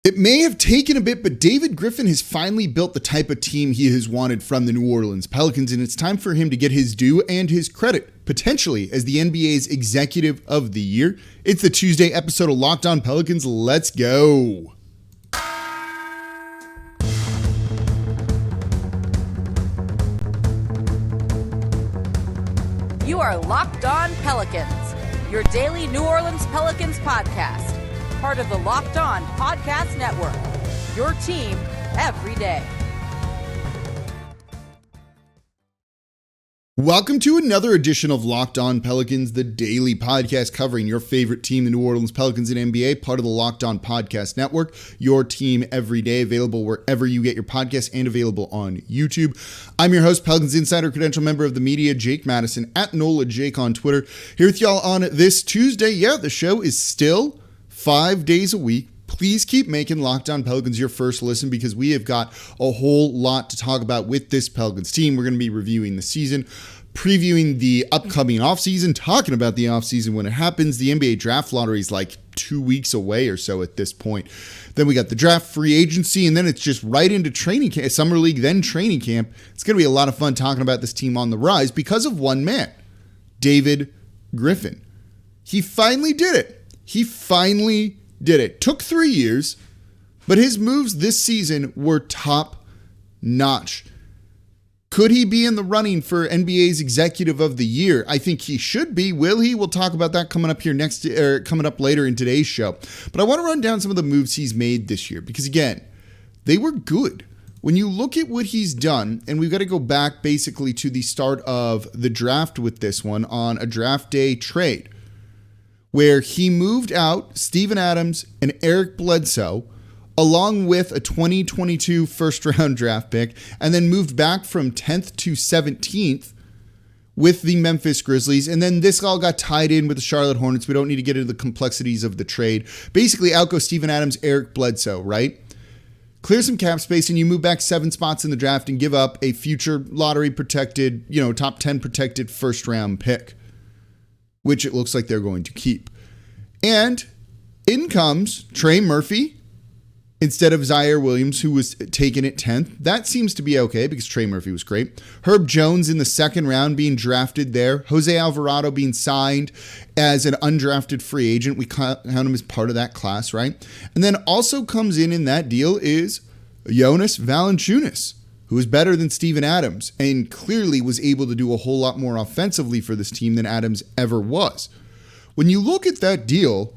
It may have taken a bit, but David Griffin has finally built the type of team he has wanted from the New Orleans Pelicans, and it's time for him to get his due and his credit, potentially as the NBA's Executive of the Year. It's the Tuesday episode of Locked On Pelicans. Let's go. You are Locked On Pelicans, your daily New Orleans Pelicans podcast. Part of the Locked On Podcast Network, your team every day. Welcome to another edition of Locked On Pelicans, the daily podcast covering your favorite team, the New Orleans Pelicans and NBA, part of the Locked On Podcast Network, your team every day, available wherever you get your podcasts and available on YouTube. I'm your host, Pelicans Insider, credential member of the media, Jake Madison, at NOLA Jake on Twitter. Here with y'all on this Tuesday. Yeah, the show is still 5 days a week. Please keep making Locked On Pelicans your first listen because we have got a whole lot to talk about with this Pelicans team. We're going to be reviewing the season, previewing the upcoming offseason, talking about the offseason when it happens. The NBA draft lottery is like 2 weeks away or so at this point. Then we got the draft, free agency, and then it's just right into training camp, summer league, then training camp. It's going to be a lot of fun talking about this team on the rise because of one man, David Griffin. He finally did it. Took 3 years, but his moves this season were top notch. Could he be in the running for NBA's Executive of the Year? I think he should be. Will he? We'll talk about that coming up later in today's show. But I want to run down some of the moves he's made this year because, again, they were good. When you look at what he's done, and we've got to go back basically to the start of the draft with this one on a draft day trade, where he moved out Steven Adams and Eric Bledsoe, along with a 2022 first-round draft pick, and then moved back from 10th to 17th with the Memphis Grizzlies. And then this all got tied in with the Charlotte Hornets. We don't need to get into the complexities of the trade. Basically, out goes Steven Adams, Eric Bledsoe, right? Clear some cap space, and you move back 7 spots in the draft and give up a future lottery-protected, top 10 protected first-round pick, which it looks like they're going to keep. And in comes Trey Murphy instead of Zaire Williams, who was taken at 10th. That seems to be okay because Trey Murphy was great. Herb Jones in the second round being drafted there. Jose Alvarado being signed as an undrafted free agent. We count him as part of that class, right? And then also comes in that deal is Jonas Valanciunas, who is better than Steven Adams and clearly was able to do a whole lot more offensively for this team than Adams ever was. When you look at that deal,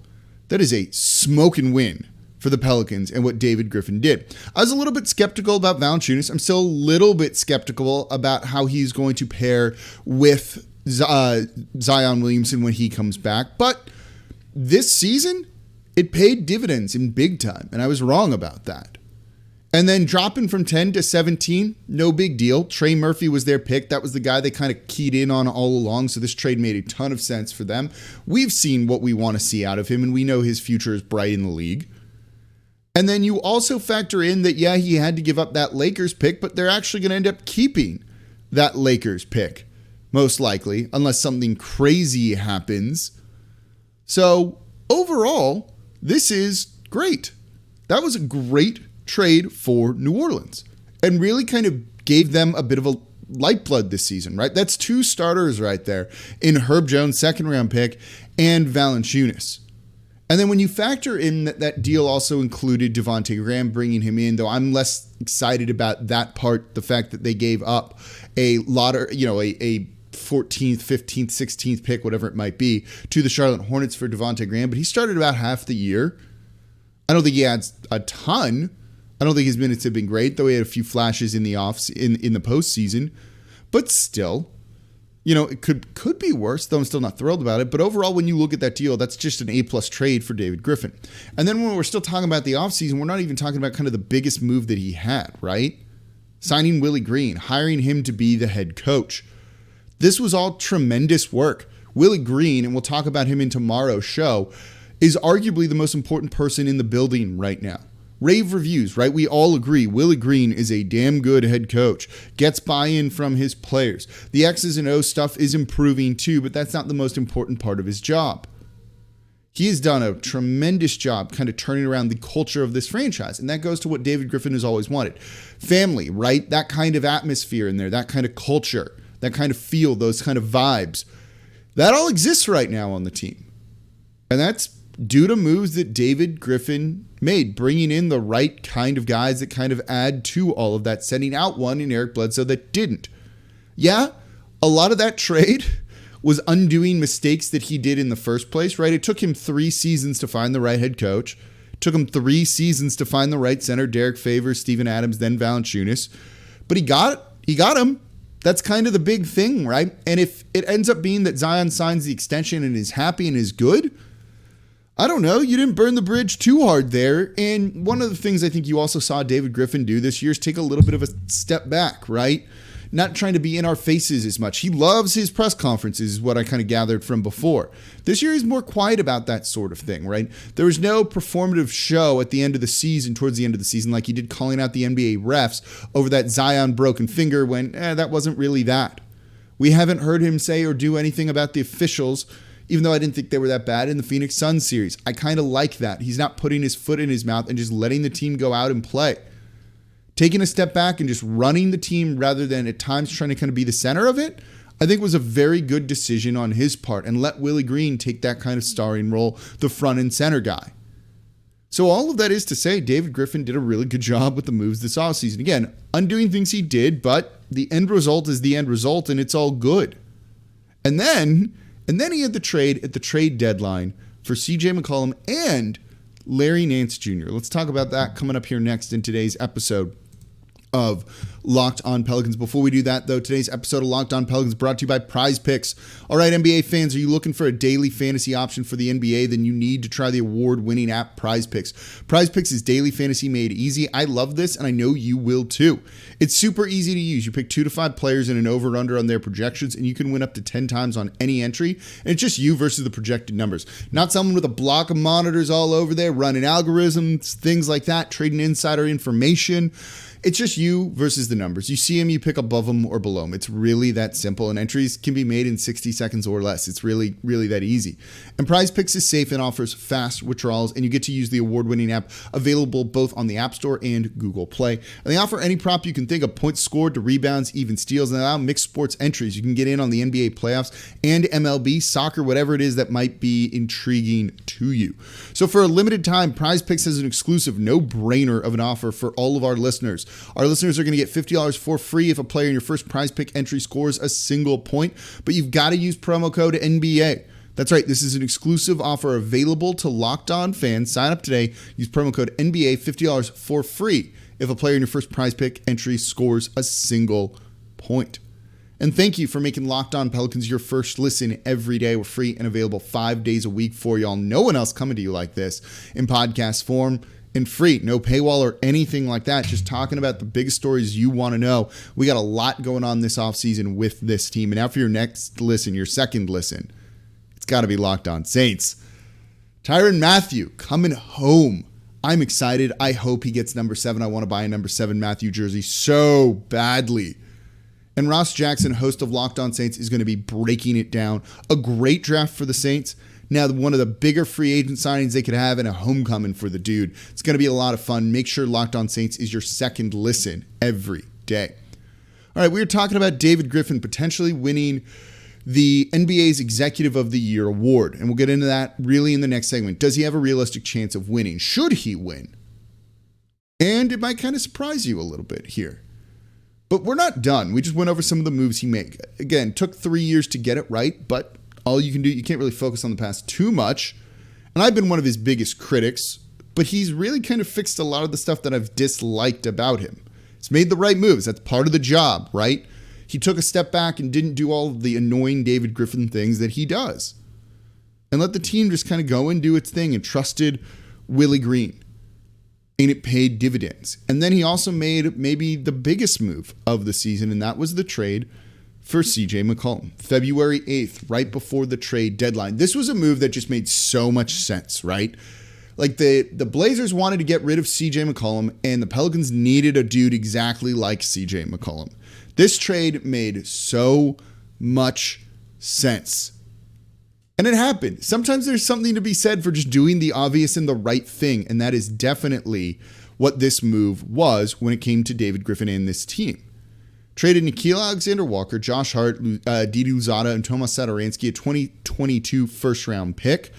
that is a smoking win for the Pelicans and what David Griffin did. I was a little bit skeptical about Valanciunas. I'm still a little bit skeptical about how he's going to pair with Zion Williamson when he comes back. But this season, it paid dividends in big time, and I was wrong about that. And then dropping from 10 to 17, no big deal. Trey Murphy was their pick. That was the guy they kind of keyed in on all along, so this trade made a ton of sense for them. We've seen what we want to see out of him, and we know his future is bright in the league. And then you also factor in that, yeah, he had to give up that Lakers pick, but they're actually going to end up keeping that Lakers pick, most likely, unless something crazy happens. So overall, this is great. That was a great trade for New Orleans and really kind of gave them a bit of a lifeblood this season, right? That's 2 starters right there in Herb Jones, second round pick, and Valanciunas. And then when you factor in that deal also included Devontae Graham, bringing him in, though I'm less excited about that part, the fact that they gave up a 14th, 15th, 16th pick, whatever it might be, to the Charlotte Hornets for Devontae Graham, but he started about half the year. I don't think he adds a ton. I don't think his minutes have been great, though he had a few flashes in the postseason. But still, it could be worse, though I'm still not thrilled about it. But overall, when you look at that deal, that's just an A-plus trade for David Griffin. And then when we're still talking about the offseason, we're not even talking about kind of the biggest move that he had, right? Signing Willie Green, hiring him to be the head coach. This was all tremendous work. Willie Green, and we'll talk about him in tomorrow's show, is arguably the most important person in the building right now. Rave reviews, right? We all agree Willie Green is a damn good head coach, gets buy-in from his players. The X's and O's stuff is improving too, but that's not the most important part of his job. He has done a tremendous job kind of turning around the culture of this franchise. And that goes to what David Griffin has always wanted. Family, right? That kind of atmosphere in there, that kind of culture, that kind of feel, those kind of vibes. That all exists right now on the team. And that's due to moves that David Griffin made, bringing in the right kind of guys that kind of add to all of that, sending out one in Eric Bledsoe that didn't. Yeah, a lot of that trade was undoing mistakes that he did in the first place, right? It took him 3 seasons to find the right head coach. It took him 3 seasons to find the right center, Derek Favors, Steven Adams, then Valanciunas. But he got him. That's kind of the big thing, right? And if it ends up being that Zion signs the extension and is happy and is good, I don't know. You didn't burn the bridge too hard there. And one of the things I think you also saw David Griffin do this year is take a little bit of a step back, right? Not trying to be in our faces as much. He loves his press conferences is what I kind of gathered from before. This year he's more quiet about that sort of thing, right? There was no performative show at the end of the season, towards the end of the season, like he did calling out the NBA refs over that Zion broken finger when that wasn't really that. We haven't heard him say or do anything about the officials, even though I didn't think they were that bad in the Phoenix Suns series. I kind of like that. He's not putting his foot in his mouth and just letting the team go out and play. Taking a step back and just running the team rather than at times trying to kind of be the center of it, I think was a very good decision on his part, and let Willie Green take that kind of starring role, the front and center guy. So all of that is to say, David Griffin did a really good job with the moves this offseason. Again, undoing things he did, but the end result is the end result, and it's all good. And then he had the trade at the trade deadline for CJ McCollum and Larry Nance Jr. Let's talk about that coming up here next in today's episode of Locked On Pelicans. Before we do that, though, today's episode of Locked On Pelicans brought to you by PrizePicks. All right, NBA fans, are you looking for a daily fantasy option for the NBA? Then you need to try the award-winning app PrizePicks. PrizePicks is daily fantasy made easy. I love this, and I know you will too. It's super easy to use. You pick 2 to 5 players and an over-under on their projections, and you can win up to 10 times on any entry. And it's just you versus the projected numbers. Not someone with a block of monitors all over there running algorithms, things like that, trading insider information. It's just you versus the numbers. You see them, you pick above them or below them. It's really that simple, and entries can be made in 60 seconds or less. It's really, really that easy. And PrizePicks is safe and offers fast withdrawals, and you get to use the award-winning app available both on the App Store and Google Play. And they offer any prop you can think of, points scored to rebounds, even steals, and allow mixed sports entries. You can get in on the NBA playoffs and MLB, soccer, whatever it is that might be intriguing to you. So for a limited time, PrizePicks has an exclusive no-brainer of an offer for all of our listeners. Our listeners are going to get $50 for free if a player in your first PrizePick entry scores a single point, but you've got to use promo code NBA. That's right. This is an exclusive offer available to Locked On fans. Sign up today. Use promo code NBA, $50 for free if a player in your first PrizePick entry scores a single point. And thank you for making Locked On Pelicans your first listen every day. We're free and available 5 days a week for y'all. No one else coming to you like this in podcast form. And free, no paywall or anything like that. Just talking about the biggest stories you want to know. We got a lot going on this offseason with this team. And now for your next listen, your second listen, it's got to be Locked On Saints. Tyrann Mathieu coming home. I'm excited. I hope he gets number 7. I want to buy a number 7 Mathieu jersey so badly. And Ross Jackson, host of Locked On Saints, is going to be breaking it down. A great draft for the Saints. Now, one of the bigger free agent signings they could have and a homecoming for the dude. It's going to be a lot of fun. Make sure Locked On Saints is your second listen every day. All right, we were talking about David Griffin potentially winning the NBA's Executive of the Year award, and we'll get into that really in the next segment. Does he have a realistic chance of winning? Should he win? And it might kind of surprise you a little bit here. But we're not done. We just went over some of the moves he made. Again, took 3 years to get it right, but all you can do, you can't really focus on the past too much. And I've been one of his biggest critics, but he's really kind of fixed a lot of the stuff that I've disliked about him. He's made the right moves. That's part of the job, right? He took a step back and didn't do all of the annoying David Griffin things that he does. And let the team just kind of go and do its thing and trusted Willie Green. And it paid dividends. And then he also made maybe the biggest move of the season, and that was the trade for CJ McCollum. February 8th, right before the trade deadline. This was a move that just made so much sense, right? Like the Blazers wanted to get rid of CJ McCollum, and the Pelicans needed a dude exactly like CJ McCollum. This trade made so much sense. And it happened. Sometimes there's something to be said for just doing the obvious and the right thing. And that is definitely what this move was when it came to David Griffin and this team. Traded Nickeil Alexander-Walker, Josh Hart, Didi Louzada, and Tomas Satoransky, a 2022 first-round pick,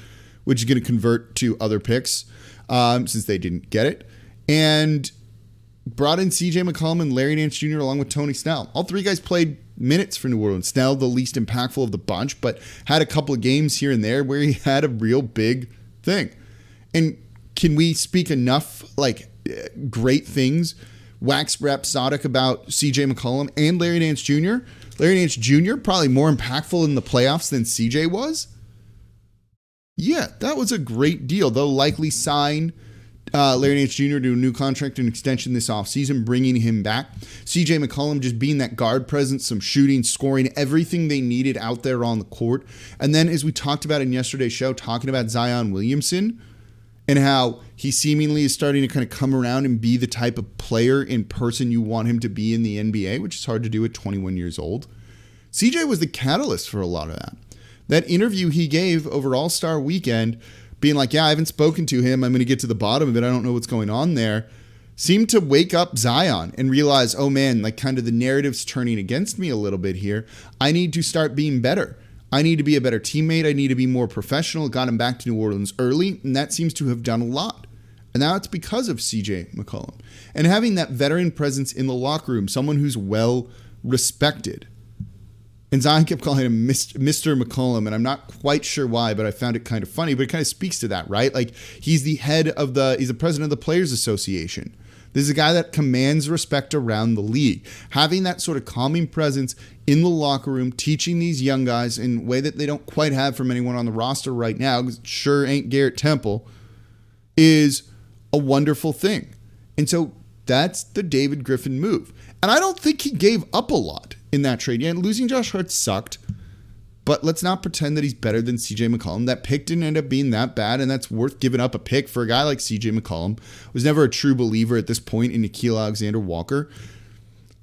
which is going to convert to other picks since they didn't get it. And brought in CJ McCollum and Larry Nance Jr. along with Tony Snell. All three guys played minutes for New Orleans. Snell, the least impactful of the bunch, but had a couple of games here and there where he had a real big thing. And can we speak enough great things, wax rhapsodic about CJ McCollum and Larry Nance Jr.? Larry Nance Jr. probably more impactful in the playoffs than CJ was. Yeah, that was a great deal. They'll likely sign Larry Nance Jr. to a new contract and extension this offseason, bringing him back. CJ McCollum just being that guard presence, some shooting, scoring, everything they needed out there on the court. And then, as we talked about in yesterday's show, talking about Zion Williamson and how he seemingly is starting to kind of come around and be the type of player in person you want him to be in the NBA, which is hard to do at 21 years old. CJ was the catalyst for a lot of that. That interview he gave over All-Star Weekend, being like, yeah, I haven't spoken to him. I'm going to get to the bottom of it. I don't know what's going on there. Seemed to wake up Zion and realize, oh man, kind of the narrative's turning against me a little bit here. I need to start being better. I need to be a better teammate. I need to be more professional. Got him back to New Orleans early, and that seems to have done a lot. And now it's because of CJ McCollum. And having that veteran presence in the locker room, someone who's well respected. And Zion kept calling him Mr. McCollum, and I'm not quite sure why, but I found it kind of funny. But it kind of speaks to that, right? He's the he's the president of the Players Association. This is a guy that commands respect around the league. Having that sort of calming presence in the locker room, teaching these young guys in a way that they don't quite have from anyone on the roster right now, because it sure ain't Garrett Temple, is a wonderful thing. And so that's the David Griffin move. And I don't think he gave up a lot in that trade. Yeah, losing Josh Hart sucked, but let's not pretend that he's better than CJ McCollum. That pick didn't end up being that bad, and that's worth giving up a pick for a guy like CJ McCollum. Was never a true believer at this point in Nickeil Alexander-Walker.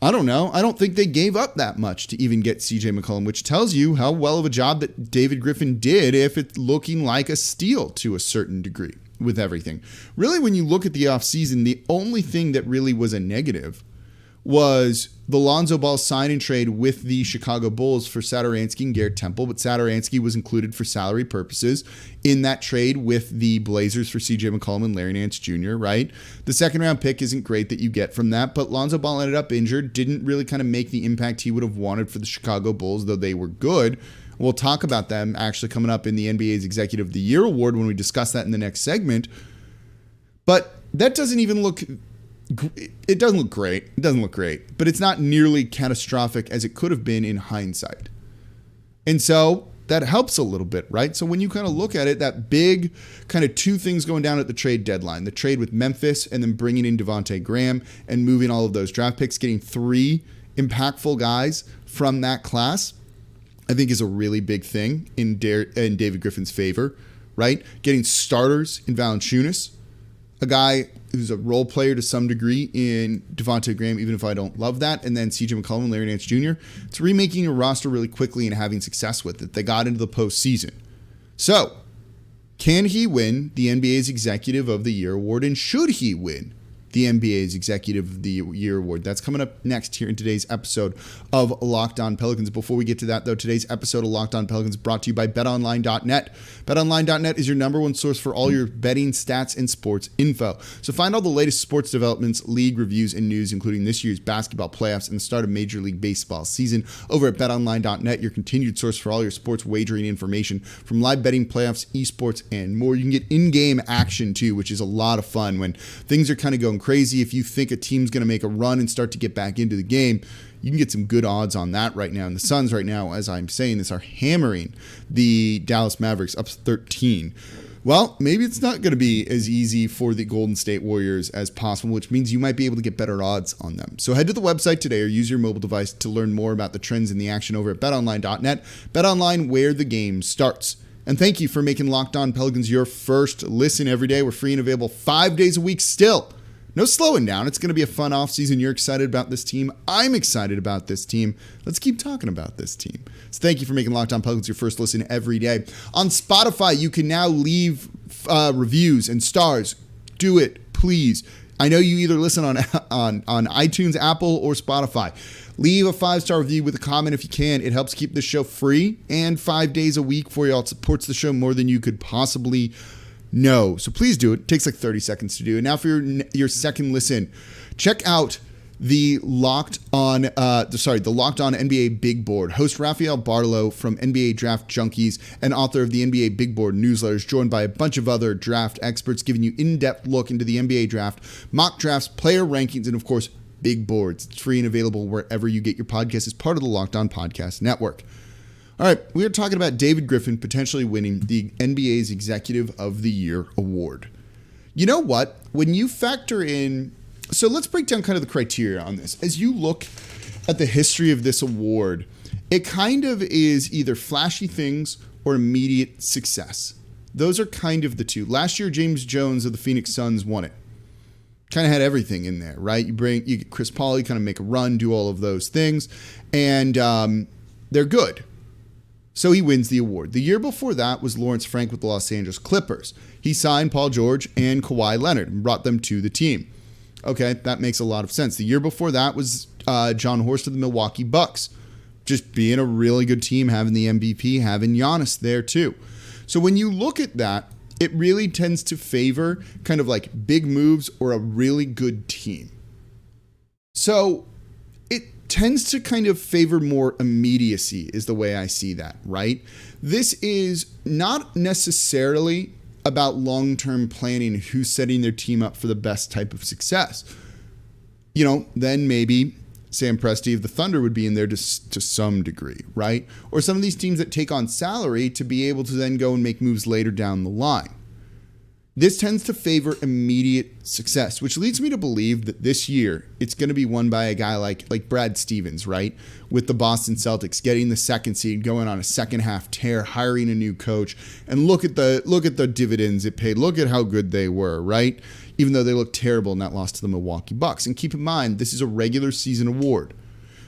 I don't know. I don't think they gave up that much to even get CJ McCollum, which tells you how well of a job that David Griffin did if it's looking like a steal to a certain degree with everything. Really, when you look at the offseason, the only thing that really was a negative was the Lonzo Ball sign and trade with the Chicago Bulls for Satoransky and Garrett Temple, but Satoransky was included for salary purposes in that trade with the Blazers for CJ McCollum and Larry Nance Jr., right? The second round pick isn't great that you get from that, but Lonzo Ball ended up injured, didn't really kind of make the impact he would have wanted for the Chicago Bulls, though they were good. We'll talk about them actually coming up in the NBA's Executive of the Year award when we discuss that in the next segment. But that doesn't even look... It doesn't look great. It doesn't look great. But it's not nearly catastrophic as it could have been in hindsight. And so that helps a little bit, right? So when you kind of look at it, that big kind of two things going down at the trade deadline, the trade with Memphis and then bringing in Devontae Graham and moving all of those draft picks, getting three impactful guys from that class, I think is a really big thing in David Griffin's favor, right? Getting starters in Valanciunas, a guy who's a role player to some degree in Devontae Graham, even if I don't love that, and then CJ McCollum and Larry Nance Jr. It's remaking a roster really quickly and having success with it. They got into the postseason. So, can he win the NBA's Executive of the Year award, and should he win the NBA's Executive of the Year award? That's coming up next here in today's episode of Locked On Pelicans. Before we get to that, though, today's episode of Locked On Pelicans is brought to you by BetOnline.net. BetOnline.net is your number one source for all your betting stats and sports info. So find all the latest sports developments, league reviews, and news, including this year's basketball playoffs and the start of Major League Baseball season over at BetOnline.net, your continued source for all your sports wagering information from live betting, playoffs, esports, and more. You can get in-game action, too, which is a lot of fun when things are kind of going crazy. If you think a team's going to make a run and start to get back into the game, you can get some good odds on that right now. And the Suns right now, as I'm saying this, are hammering the Dallas Mavericks up 13. Well, maybe it's not going to be as easy for the Golden State Warriors as possible, which means you might be able to get better odds on them. So head to the website today or use your mobile device to learn more about the trends in the action over at BetOnline.net. BetOnline, where the game starts. And thank you for making Locked On Pelicans your first listen every day. We're free and available 5 days a week still. no slowing down. It's going to be a fun offseason. You're excited about this team. I'm excited about this team. Let's keep talking about this team. So thank you for making Locked On Pelicans your first listen every day. On Spotify, you can now leave reviews and stars. Do it, please. I know you either listen on iTunes, Apple, or Spotify. Leave a 5-star review with a comment if you can. It helps keep the show free and 5 days a week for you. It supports the show more than you could possibly know. So please do it. It takes like 30 seconds to do. And now for your second listen, check out the Locked On NBA Big Board. Host Rafael Barlow from NBA Draft Junkies and author of the NBA Big Board newsletters, joined by a bunch of other draft experts, giving you in-depth look into the NBA draft, mock drafts, player rankings, and of course, big boards. It's free and available wherever you get your podcast as part of the Locked On Podcast Network. All right, we are talking about David Griffin potentially winning the NBA's Executive of the Year award. You know what? When you factor in... So let's break down kind of the criteria on this. As you look at the history of this award, it kind of is either flashy things or immediate success. Those are kind of the two. Last year, James Jones of the Phoenix Suns won it. Kind of had everything in there, right? You get Chris Paul, you kind of make a run, do all of those things, and they're good. So he wins the award. The year before that was Lawrence Frank with the Los Angeles Clippers. He signed Paul George and Kawhi Leonard and brought them to the team. Okay, that makes a lot of sense. The year before that was John Horst of the Milwaukee Bucks. Just being a really good team, having the MVP, having Giannis there too. So when you look at that, it really tends to favor kind of like big moves or a really good team. So it tends to kind of favor more immediacy is the way I see that, right? This is not necessarily about long-term planning, who's setting their team up for the best type of success. Then maybe Sam Presti of the Thunder would be in there to some degree, right? Or some of these teams that take on salary to be able to then go and make moves later down the line. This tends to favor immediate success, which leads me to believe that this year it's going to be won by a guy like Brad Stevens, right? With the Boston Celtics getting the second seed, going on a second half tear, hiring a new coach, and look at the dividends it paid. Look at how good they were, right? Even though they looked terrible in that loss to the Milwaukee Bucks. And keep in mind, this is a regular season award.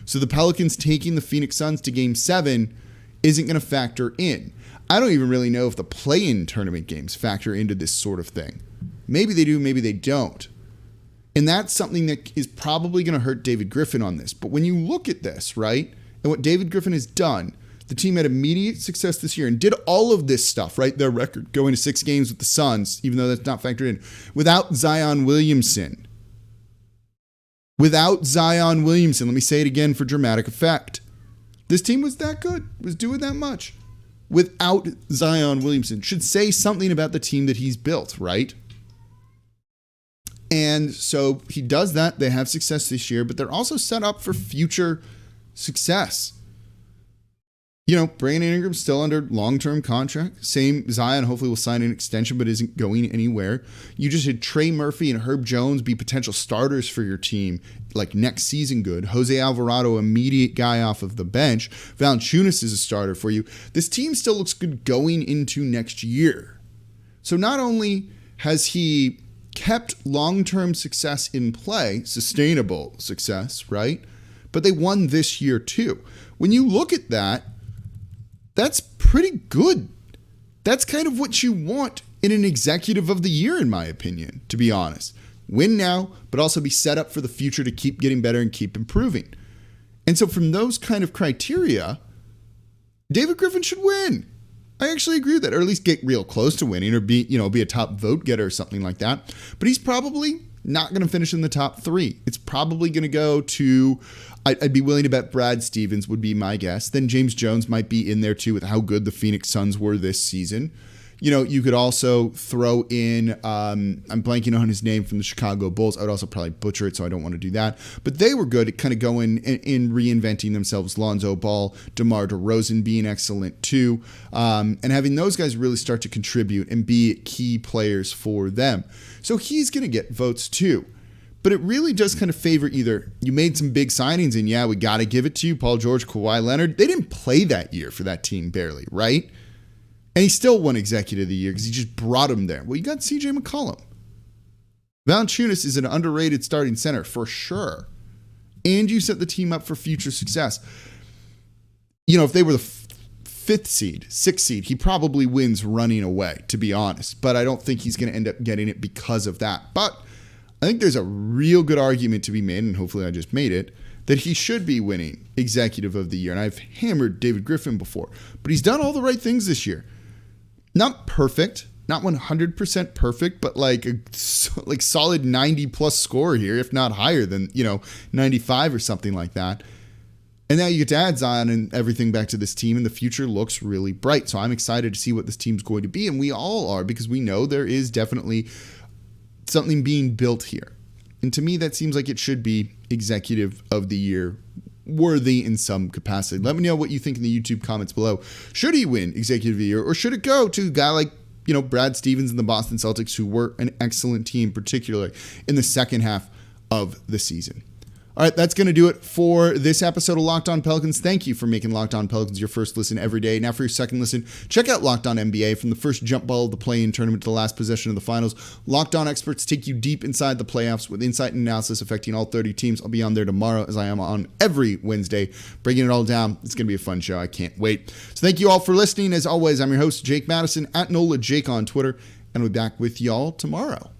So the Pelicans taking the Phoenix Suns to Game 7 isn't going to factor in. I don't even really know if the play-in tournament games factor into this sort of thing. Maybe they do, maybe they don't. And that's something that is probably going to hurt David Griffin on this. But when you look at this, right, and what David Griffin has done, the team had immediate success this year and did all of this stuff, right? Their record going to 6 games with the Suns, even though that's not factored in, without Zion Williamson. Without Zion Williamson, let me say it again for dramatic effect. This team was that good, was doing that much. Without Zion Williamson. Should say something about the team that he's built, right? And so he does that. They have success this year, but they're also set up for future success. Brandon Ingram's still under long-term contract. Same, Zion hopefully will sign an extension, but isn't going anywhere. You just had Trey Murphy and Herb Jones be potential starters for your team, like next season good. Jose Alvarado, immediate guy off of the bench. Valanciunas is a starter for you. This team still looks good going into next year. So not only has he kept long-term success in play, sustainable success, right? But they won this year too. When you look at that, that's pretty good. That's kind of what you want in an executive of the year, in my opinion, to be honest. Win now, but also be set up for the future to keep getting better and keep improving. And so from those kind of criteria, David Griffin should win. I actually agree with that, or at least get real close to winning, or be a top vote getter or something like that. But he's probably not going to finish in the top 3. It's probably going to go to, I'd be willing to bet Brad Stevens would be my guess. Then James Jones might be in there too with how good the Phoenix Suns were this season. You could also throw in, I'm blanking on his name from the Chicago Bulls. I would also probably butcher it, so I don't want to do that. But they were good at kind of going in reinventing themselves. Lonzo Ball, DeMar DeRozan being excellent too. And having those guys really start to contribute and be key players for them. So he's going to get votes too. But it really does kind of favor either you made some big signings and we got to give it to you, Paul George, Kawhi Leonard. They didn't play that year for that team barely, right? And he still won Executive of the Year because he just brought him there. Well, you got CJ McCollum. Valanciunas is an underrated starting center for sure. And you set the team up for future success. If they were the fifth seed, sixth seed, he probably wins running away, to be honest. But I don't think he's going to end up getting it because of that. But I think there's a real good argument to be made, and hopefully I just made it, that he should be winning Executive of the Year. And I've hammered David Griffin before, but he's done all the right things this year. Not perfect, not 100% perfect, but like solid 90-plus score here, if not higher than, 95 or something like that. And now you get to add Zion and everything back to this team, and the future looks really bright. So I'm excited to see what this team's going to be, and we all are, because we know there is definitely something being built here. And to me, that seems like it should be Executive of the Year worthy in some capacity. Let me know what you think in the YouTube comments below. Should he win Executive of the Year, or should it go to a guy like Brad Stevens and the Boston Celtics, who were an excellent team, particularly in the second half of the season? All right, that's going to do it for this episode of Locked On Pelicans. Thank you for making Locked On Pelicans your first listen every day. Now for your second listen, check out Locked On NBA. From the first jump ball of the play-in tournament to the last possession of the finals, Locked On experts take you deep inside the playoffs with insight and analysis affecting all 30 teams. I'll be on there tomorrow, as I am on every Wednesday, breaking it all down. It's going to be a fun show. I can't wait. So thank you all for listening. As always, I'm your host, Jake Madison, at NOLA Jake on Twitter, and I'll be back with y'all tomorrow.